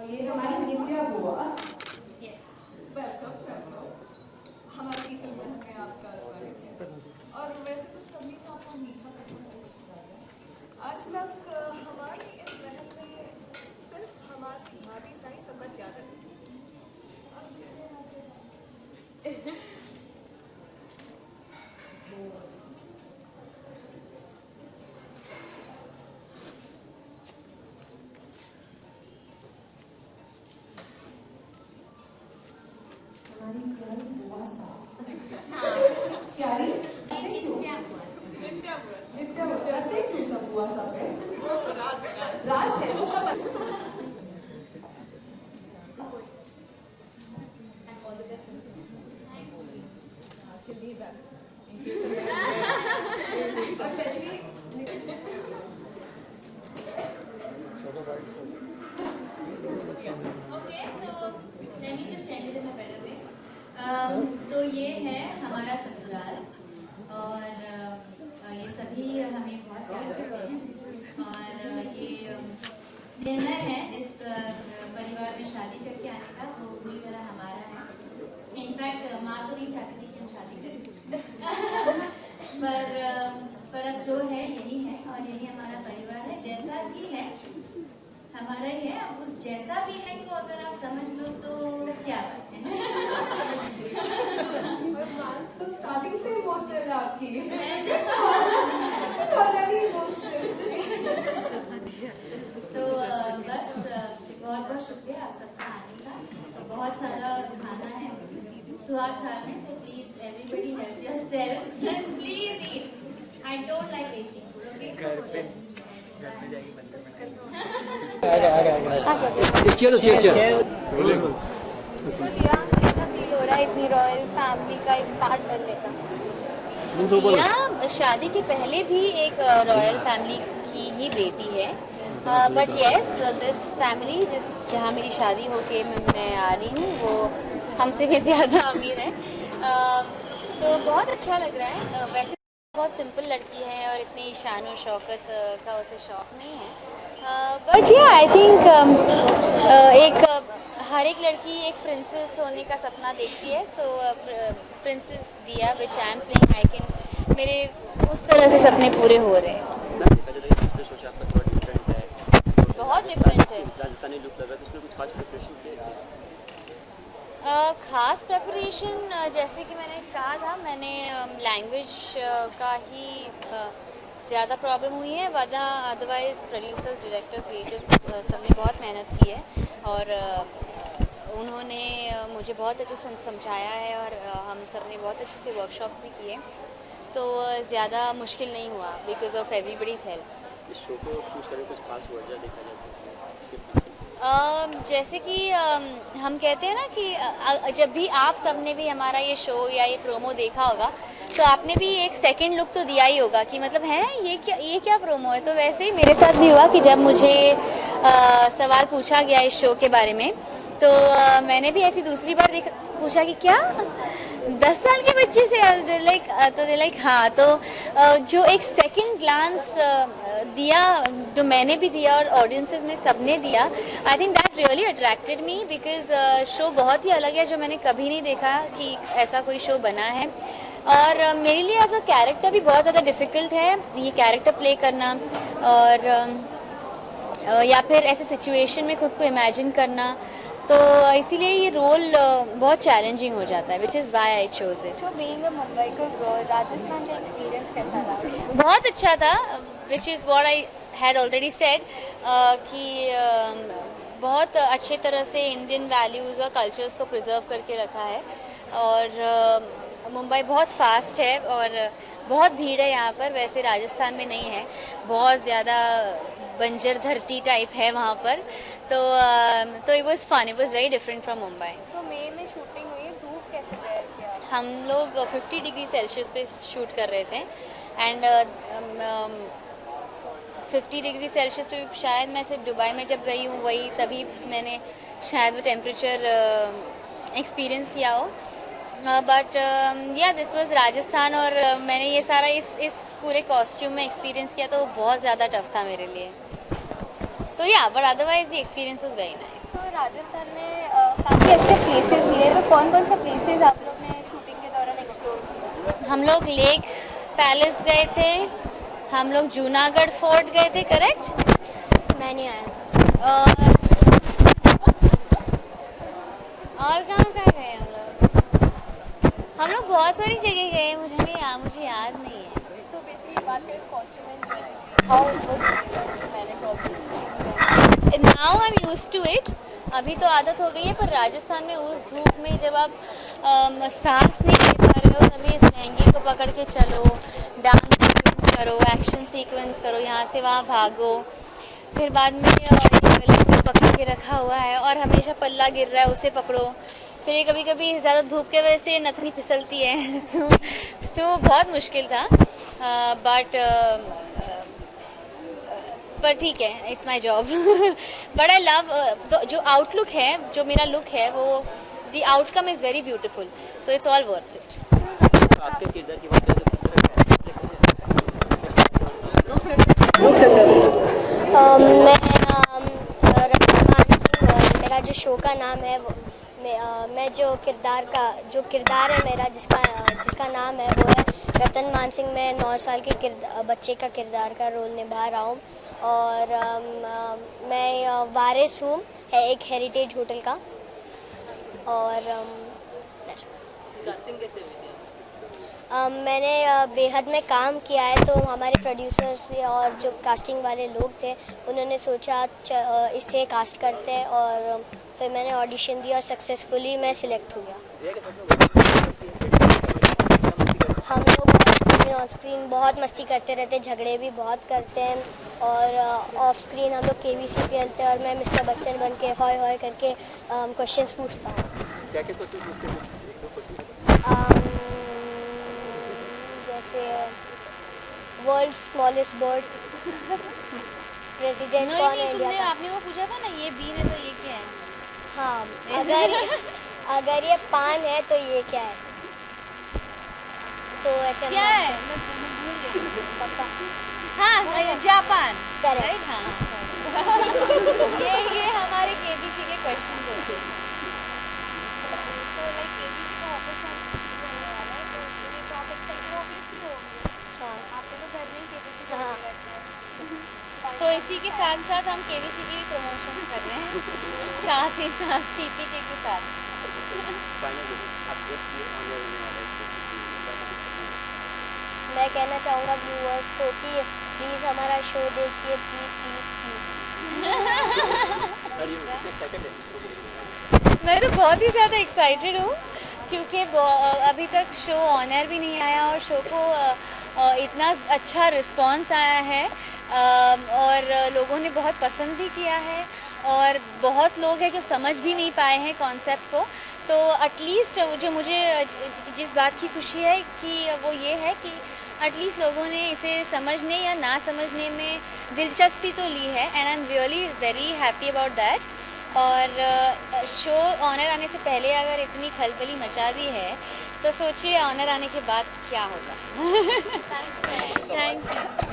ये हमारी नित्या बुआ। Welcome welcome. हमारी इस फिल्म में आपका स्वागत है। और वैसे तो सभी को आपका मीठा करने से कुछ है। आज तक हमारी इस महल में सिर्फ हमारी भाभी साई सबक याद है। हमारी प्यारी बुआ साहब। प्यारी ऐसे क्यों? नित्या बुआ ऐसे क्यों सब बुआ साहब है? राज है वो कब? तो ये है हमारा ससुराल और ये सभी हमें बहुत प्यार करते हैं और ये निर्णय है इस परिवार में शादी करके आने का वो पूरी तरह हमारा है। इनफैक्ट माँ तो नहीं चाहती थी कि हम शादी करें पर अब जो है यही है और यही हमारा परिवार है। जैसा भी है हमारा ही है। अब उस जैसा भी है को अगर आप समझ लो तो क्या बात है। तो स्टार्टिंग से इमोशनल है आपकी। तो बस बहुत बहुत शुक्रिया आप सबका आने का। बहुत सारा खाना है स्वाद थाल में तो please everybody help yourselves please eat. I don't like wasting food okay. चलो So, दिया कैसा फील हो रहा है इतनी रॉयल फैमिली का एक पार्ट बनने का? दिया शादी के पहले भी एक रॉयल फैमिली की ही बेटी है बट यस दिस फैमिली जहाँ मेरी शादी होके मैं आ रही हूँ वो हमसे भी ज़्यादा अमीर है। तो बहुत अच्छा लग रहा है। वैसे बहुत सिंपल लड़की है और इतनी शान और शौकत का उसे शौक नहीं है बट या आई थिंक हर एक लड़की एक प्रिंसेस होने का सपना देखती है। So princess Diya which I am playing I can मेरे उस तरह से सपने पूरे हो रहे हैं। बहुत डिफरेंट है। राजस्थानी लुक लगा तो उसमें कुछ खास प्रिपरेशन किया? खास प्रेपरेशन जैसे कि मैंने कहा था मैंने लैंग्वेज का ही ज़्यादा प्रॉब्लम हुई है वरना अदरवाइज़ प्रोड्यूसर्स डायरेक्टर क्रिएटर सबने बहुत मेहनत की है और उन्होंने मुझे बहुत अच्छे से समझाया है और हम सब ने बहुत अच्छे से वर्कशॉप्स भी किए तो ज़्यादा मुश्किल नहीं हुआ बिकॉज ऑफ एवरीबडीज़ हेल्प। इस शो को चूज़ करने कुछ खास वजह देखा जाए इसके पीछे? जैसे कि हम कहते हैं ना कि जब भी आप सब ने भी हमारा ये शो या ये प्रोमो देखा होगा तो आपने भी एक सेकंड लुक तो दिया ही होगा कि मतलब है ये क्या प्रोमो है। तो वैसे ही मेरे साथ भी हुआ कि जब मुझे सवाल पूछा गया इस शो के बारे में तो मैंने भी ऐसी दूसरी बार पूछा कि क्या 10 साल के बच्चे से लाइक हाँ। तो जो एक सेकंड ग्लांस दिया जो मैंने भी दिया और ऑडियंसेस में सबने दिया I think that really attracted me because show बहुत ही अलग है जो मैंने कभी नहीं देखा कि ऐसा कोई शो बना है और मेरे लिए एज अ कैरेक्टर भी बहुत ज़्यादा डिफ़िकल्ट है ये कैरेक्टर प्ले करना और या फिर ऐसे सिचुएशन में खुद को इमेजिन करना तो इसीलिए ये रोल बहुत चैलेंजिंग हो जाता है which is why I chose it. So, being a Mumbai का गर्ल राजस्थान का एक्सपीरियंस कैसा रहा? बहुत अच्छा था which is what I had already said कि बहुत अच्छे तरह से इंडियन वैल्यूज़ और कल्चर्स को प्रिजर्व करके रखा है और मुंबई बहुत फास्ट है और बहुत भीड़ है यहाँ पर। वैसे राजस्थान में नहीं है बहुत ज़्यादा बंजर धरती टाइप है वहाँ पर तो it was fun it was very different from Mumbai. So, मई में शूटिंग हुई है धूप कैसे बेयर किया? हम लोग 50 डिग्री सेल्सियस पे शूट कर रहे थे एंड 50 डिग्री सेल्सियस पे शायद मैं सिर्फ दुबई में जब गई हूँ वही तभी मैंने शायद वो टेम्परेचर एक्सपीरियंस किया हो बट या दिस वाज राजस्थान और मैंने ये सारा इस पूरे कॉस्ट्यूम में एक्सपीरियंस किया तो बहुत ज़्यादा टफ था मेरे लिए। तो या but otherwise the experience was very nice. तो राजस्थान में काफ़ी अच्छे प्लेसेस भी है, तो कौन कौन सा प्लेसेस आप लोग ने शूटिंग के दौरान एक्सप्लोर किया? हम लोग लेक पैलेस गए थे, हम लोग जूनागढ़ फोर्ट गए थे, करेक्ट? मैं नहीं आया। और कहाँ गए हम लोग बहुत सारी जगह गए, मुझे याद नहीं है। सो बेसिकली बात करें costume and jewellery, how it was मैंने now I am used to it. अभी तो आदत हो गई है, पर राजस्थान में उस धूप में जब आप सांस नहीं ले पा रहे हो, तभी इस लहंगे को पकड़ के चलो, डांस सीक्वेंस करो, एक्शन सीक्वेंस करो, यहाँ से वहाँ भागो, फिर बाद में ये गले को पकड़ के रखा हुआ है और हमेशा पल्ला गिर रहा है, उसे पकड़ो, फिर ये कभी कभी ज़्यादा धूप के वजह से नथनी फिसलती है तो बहुत मुश्किल था, पर ठीक है, it's my job. But I love जो आउटलुक है, जो मेरा लुक है, वो the outcome is very beautiful, तो इट्स ऑल वर्थ इट। आपके किरदार की बात करें तो किस तरह का मैं रतन मान सिंह, और मेरा जो शो का नाम है वो मैं जो किरदार है मेरा जिसका नाम है वो है रतन मान सिंह। मैं 9 साल के बच्चे का किरदार का रोल निभा रहा हूँ और मैं वारिस हूँ है एक हेरिटेज होटल का। और कास्टिंग कैसे हुई थी? मैंने बेहद में काम किया है, तो हमारे प्रोड्यूसर्स और जो कास्टिंग वाले लोग थे उन्होंने सोचा इसे कास्ट करते हैं, और फिर मैंने ऑडिशन दिया और सक्सेसफुली मैं सिलेक्ट हुआ। हम लोग ऑन स्क्रीन बहुत मस्ती करते रहते, झगड़े भी बहुत करते हैं, और ऑफ स्क्रीन हम लोग KBC खेलते हैं और मैं मिस्टर बच्चन बन के हॉय हॉय करके क्वेश्चंस पूछता हूँ। क्या क्या क्वेश्चन पूछते हैं? जैसे वर्ल्ड स्मॉलेस्ट बर्ड, प्रेसिडेंट कौन है इंडिया का? आपने वो पूछा था ना, ये बीन है तो ये क्या है? हाँ, अगर ये पान है तो ये क्या है? तो ऐसे क्या है? मैं भूल गई। पक्का हाँ, जापान। Correct. राइट, हाँ। ये हमारे KBC के क्वेश्चंस होते हैं। सो लाइक KBC का ऑफिस होने वाला है, तो उसके लिए तो आप एक्साइटेड ऑब्वियसली होंगे। हाँ आपको तो घर में ही KBC का हाँ। करते हैं। तो इसी के साथ साथ हम KBC के भी प्रमोशंस कर रहे हैं, साथ ही साथ PPK के साथ। फाइनली आप जब ये ऑनर होने वाला है मैं कहना चाहूँगा व्यूअर्स को कि प्लीज़ हमारा शो देखिए, प्लीज़ प्लीज़ प्लीज़। और ये कितने एक्साइटेड है? मैं तो बहुत ही ज़्यादा एक्साइटेड हूँ, क्योंकि अभी तक शो ऑन एयर भी नहीं आया और शो को इतना अच्छा रिस्पांस आया है, और लोगों ने बहुत पसंद भी किया है, और बहुत लोग हैं जो समझ भी नहीं पाए हैं कॉन्सेप्ट को। तो एटलीस्ट जो मुझे जिस बात की खुशी है कि वो ये है कि एटलीस्ट लोगों ने इसे समझने या ना समझने में दिलचस्पी तो ली है, and I am really very happy about that. और शो ऑनर आने से पहले अगर इतनी खलबली मचा दी है, तो सोचिए ऑनर आने के बाद क्या होगा। Thank you.